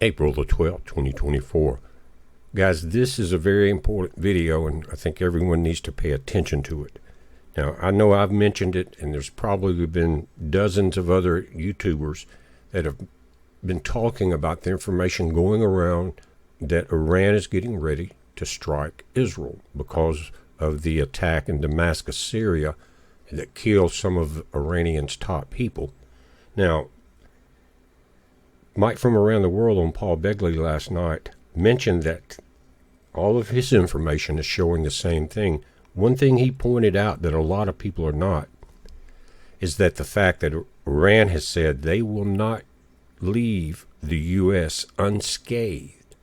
April the 12th, 2024. Guys, this is a very important video, and I think everyone needs to pay attention to it. Now, I know I've mentioned it, and there's probably been dozens of other YouTubers that have been talking about the information going around that Iran is getting ready to strike Israel because of the attack in Damascus, Syria, that killed some of Iranian's top people. Now, Mike from Around the World on Paul Begley last night mentioned that all of his information is showing the same thing. One thing he pointed out that a lot of people are not is that the fact that Iran has said they will not leave the U.S. unscathed.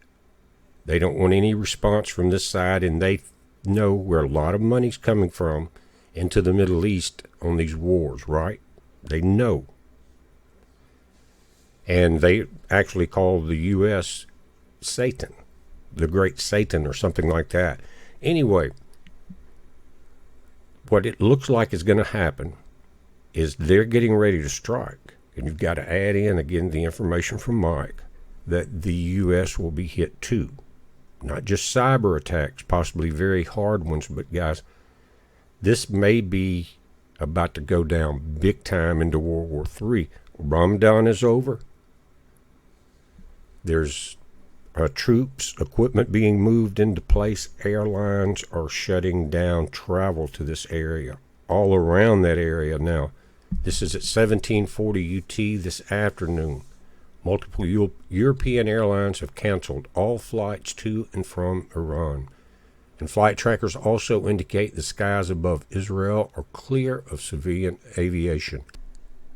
They don't want any response from this side, and they know where a lot of money's coming from into the Middle East on these wars, right? They know. And they actually call the U.S. Satan, the great Satan or something like that. Anyway, what it looks like is going to happen is they're getting ready to strike. And you've got to add in, again, the information from Mike that the U.S. will be hit too. Not just cyber attacks, possibly very hard ones, but guys, this may be about to go down big time into World War III. Ramadan is over. There's troops, equipment being moved into place. Airlines are shutting down travel to this area, all around that area now. This is at 1740 UT this afternoon. Multiple European airlines have canceled all flights to and from Iran. And flight trackers also indicate the skies above Israel are clear of civilian aviation.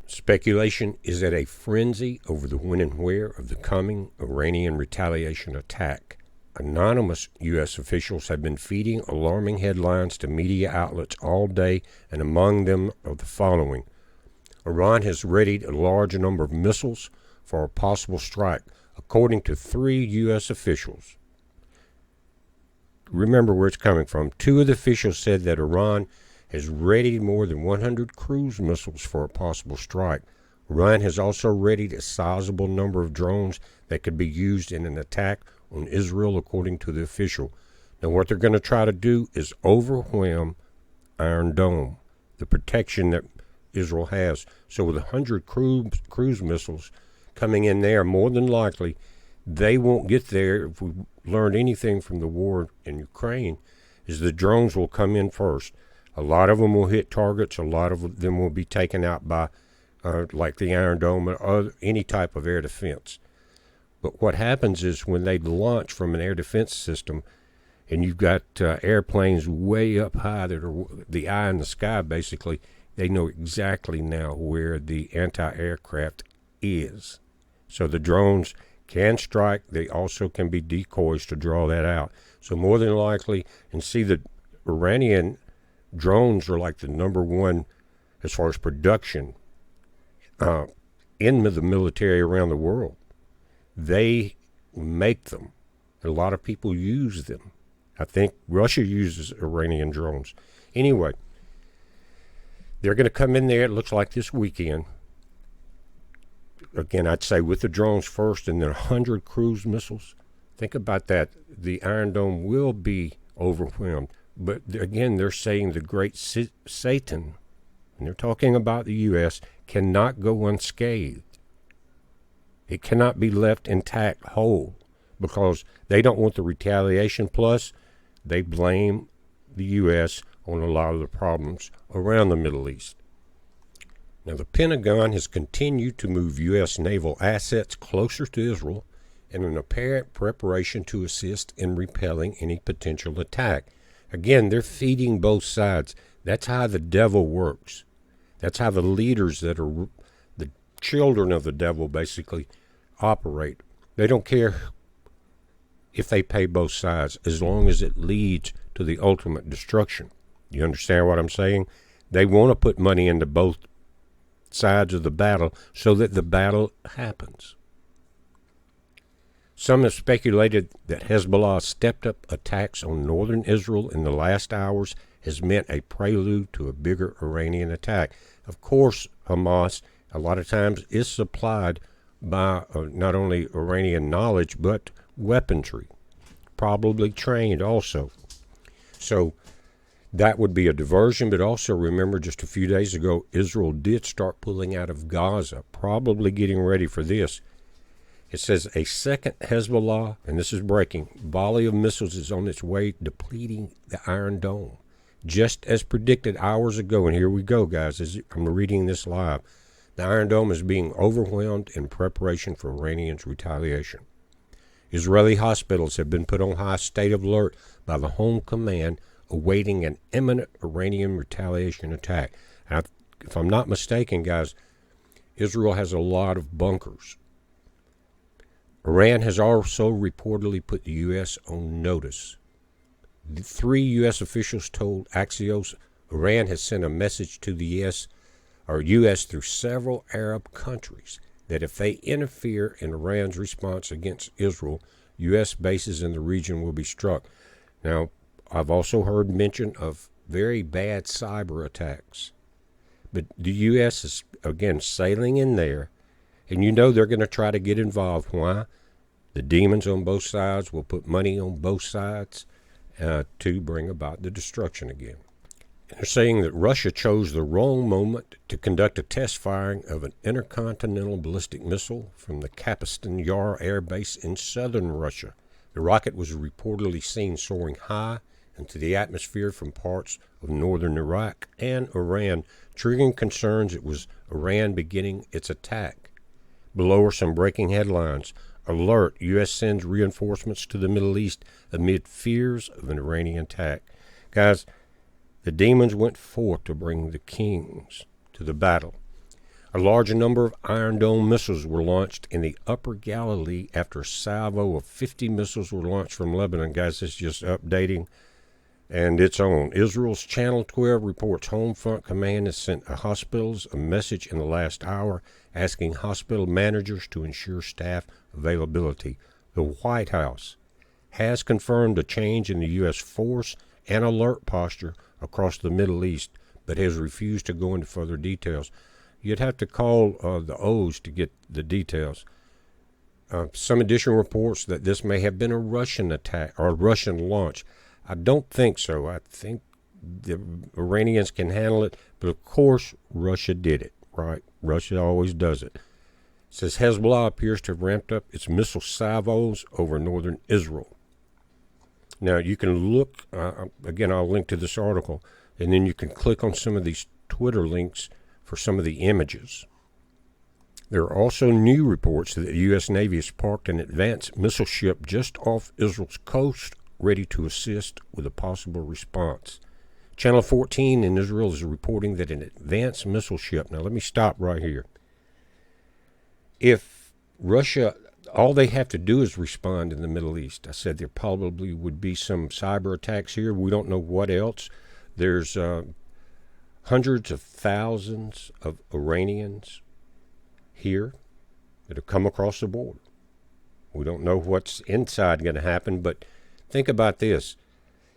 Speculation is at a frenzy over the when and where of the coming Iranian retaliation attack. Anonymous U.S. officials have been feeding alarming headlines to media outlets all day, and among them are the following. Iran has readied a large number of missiles for a possible strike, according to 3 U.S. officials. Remember where it's coming from. 2 of the officials said that Iran has readied more than 100 cruise missiles for a possible strike. Iran has also readied a sizable number of drones that could be used in an attack on Israel, according to the official. Now, what they're going to try to do is overwhelm Iron Dome, the protection that Israel has. So with 100 cruise missiles coming in there, more than likely, they won't get there. If we learned anything from the war in Ukraine, is the drones will come in first. A lot of them will hit targets. A lot of them will be taken out by, like the Iron Dome or any type of air defense. But what happens is when they launch from an air defense system, and you've got airplanes way up high that are the eye in the sky, basically, they know exactly now where the anti-aircraft is. So the drones can strike. They also can be decoys to draw that out. So more than likely, and see, the Iranian drones are like the number one as far as production in the military around the world. They make them. A lot of people use them. I think Russia uses Iranian drones. Anyway, they're going to come in there, it looks like this weekend. Again, I'd say with the drones first and then 100 cruise missiles. Think about that. The Iron Dome will be overwhelmed. But again, they're saying the great Satan, and they're talking about the U.S., cannot go unscathed. It cannot be left intact, whole, because they don't want the retaliation. Plus, they blame the U.S. on a lot of the problems around the Middle East. Now, the Pentagon has continued to move U.S. naval assets closer to Israel in an apparent preparation to assist in repelling any potential attack. Again, they're feeding both sides. That's how the devil works. That's how the leaders that are the children of the devil basically operate. They don't care if they pay both sides as long as it leads to the ultimate destruction. You understand what I'm saying? They want to put money into both sides of the battle so that the battle happens. Some have speculated that Hezbollah's stepped-up attacks on northern Israel in the last hours has meant a prelude to a bigger Iranian attack. Of course, Hamas, a lot of times, is supplied by not only Iranian knowledge, but weaponry, probably trained also. So that would be a diversion, but also remember just a few days ago, Israel did start pulling out of Gaza, probably getting ready for this. It says a second Hezbollah, and this is breaking, volley of missiles is on its way, depleting the Iron Dome. Just as predicted hours ago, and here we go, guys, as I'm reading this live, the Iron Dome is being overwhelmed in preparation for Iranians' retaliation. Israeli hospitals have been put on high state of alert by the Home Command, awaiting an imminent Iranian retaliation attack. And if I'm not mistaken, guys, Israel has a lot of bunkers. Iran has also reportedly put the U.S. on notice. The 3 U.S. officials told Axios Iran has sent a message to the U.S. through several Arab countries that if they interfere in Iran's response against Israel, U.S. bases in the region will be struck. Now, I've also heard mention of very bad cyber attacks. But the U.S. is, again, sailing in there, and you know they're going to try to get involved. Why? The demons on both sides will put money on both sides to bring about the destruction again. And they're saying that Russia chose the wrong moment to conduct a test firing of an intercontinental ballistic missile from the Kapistan Yar Air Base in southern Russia. The rocket was reportedly seen soaring high into the atmosphere from parts of northern Iraq and Iran, triggering concerns it was Iran beginning its attack. Below are some breaking headlines. Alert, U.S. sends reinforcements to the Middle East amid fears of an Iranian attack. Guys, the demons went forth to bring the kings to the battle. A large number of Iron Dome missiles were launched in the upper Galilee after a salvo of 50 missiles were launched from Lebanon. Guys, this is just updating, and it's on. Israel's Channel 12 reports Home Front Command has sent hospitals a message in the last hour asking hospital managers to ensure staff availability. The White House has confirmed a change in the U.S. force and alert posture across the Middle East, but has refused to go into further details. You'd have to call the O's to get the details. Some additional reports that this may have been a Russian attack or a Russian launch. I don't think so. I think the Iranians can handle it, but of course Russia did it, right? Russia always does it. It says Hezbollah appears to have ramped up its missile salvos over northern Israel. Now, you can look, again, I'll link to this article, and then you can click on some of these Twitter links for some of the images. There are also new reports that the U.S. Navy has parked an advanced missile ship just off Israel's coast, ready to assist with a possible response. Channel 14 in Israel is reporting that an advanced missile ship, now let me stop right here. If Russia, all they have to do is respond in the Middle East. I said there probably would be some cyber attacks here. We don't know what else. There's hundreds of thousands of Iranians here that have come across the border. We don't know what's inside going to happen, but think about this.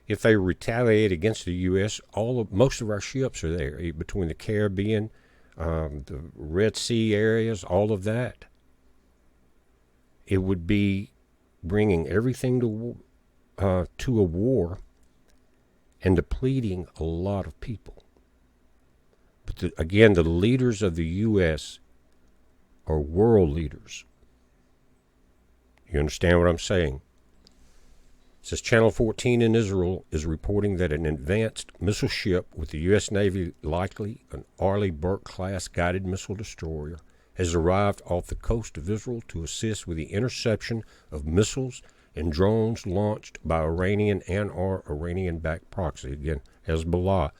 If they retaliate against the U.S., most of our ships are there, between the Caribbean, the Red Sea areas, all of that. It would be bringing everything to a war and depleting a lot of people. But again, the leaders of the U.S. are world leaders. You understand what I'm saying? It says Channel 14 in Israel is reporting that an advanced missile ship with the U.S. Navy, likely an Arleigh Burke-class guided missile destroyer, has arrived off the coast of Israel to assist with the interception of missiles and drones launched by Iranian and/or Iranian-backed proxy. Again, Hezbollah,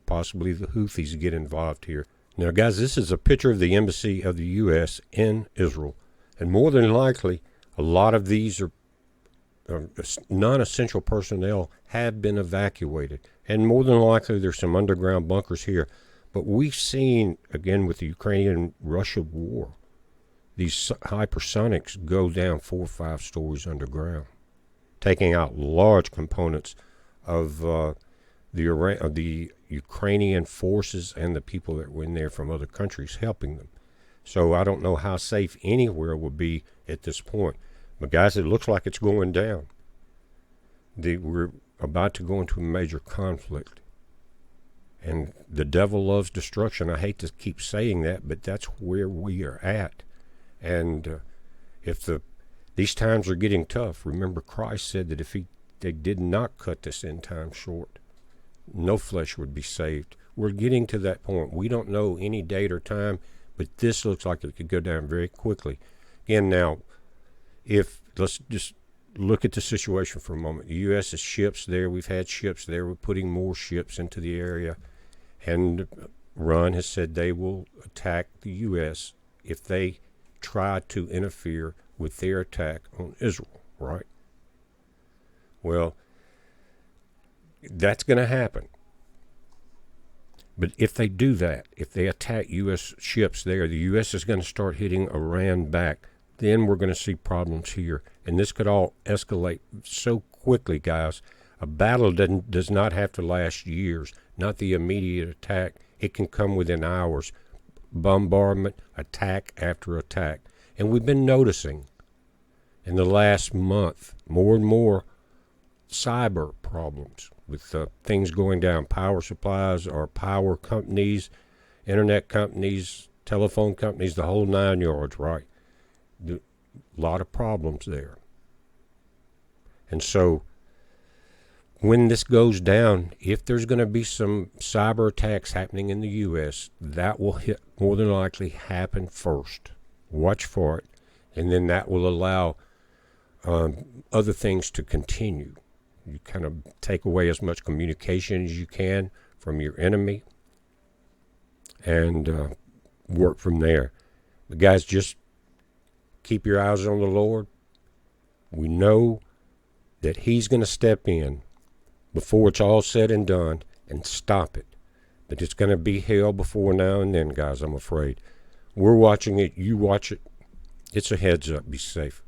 possibly the Houthis get involved here. Now, guys, this is a picture of the embassy of the U.S. in Israel, and more than likely, a lot of these are non-essential personnel have been evacuated, and more than likely there's some underground bunkers here. But we've seen, again, with the Ukrainian-Russia war, these hypersonics go down 4 or 5 stories underground, taking out large components of the Ukrainian forces and the people that were in there from other countries helping them. So I don't know how safe anywhere will be at this point. But guys, it looks like it's going down. We're about to go into a major conflict. And the devil loves destruction. I hate to keep saying that, but that's where we are at. And if these times are getting tough, remember Christ said that if they did not cut this end time short, no flesh would be saved. We're getting to that point. We don't know any date or time, but this looks like it could go down very quickly. Again, now, let's just look at the situation for a moment. The U.S. has ships there. We've had ships there. We're putting more ships into the area. And Iran has said they will attack the U.S. if they try to interfere with their attack on Israel, right? Well, that's going to happen. But if they do that, if they attack U.S. ships there, the U.S. is going to start hitting Iran back. Then we're going to see problems here. And this could all escalate so quickly, guys. A battle does not have to last years, not the immediate attack. It can come within hours. Bombardment, attack after attack. And we've been noticing in the last month more and more cyber problems with things going down. Power supplies or power companies, internet companies, telephone companies, the whole 9 yards, right? A lot of problems there. And so when this goes down, if there's going to be some cyber attacks happening in the U.S., that will more than likely happen first. Watch for it. And then that will allow other things to continue. You kind of take away as much communication as you can from your enemy and work from there. But guys, just keep your eyes on the Lord. We know that He's going to step in before it's all said and done and stop it. But it's going to be hell before now and then, guys, I'm afraid. We're watching it. You watch it. It's a heads up. Be safe.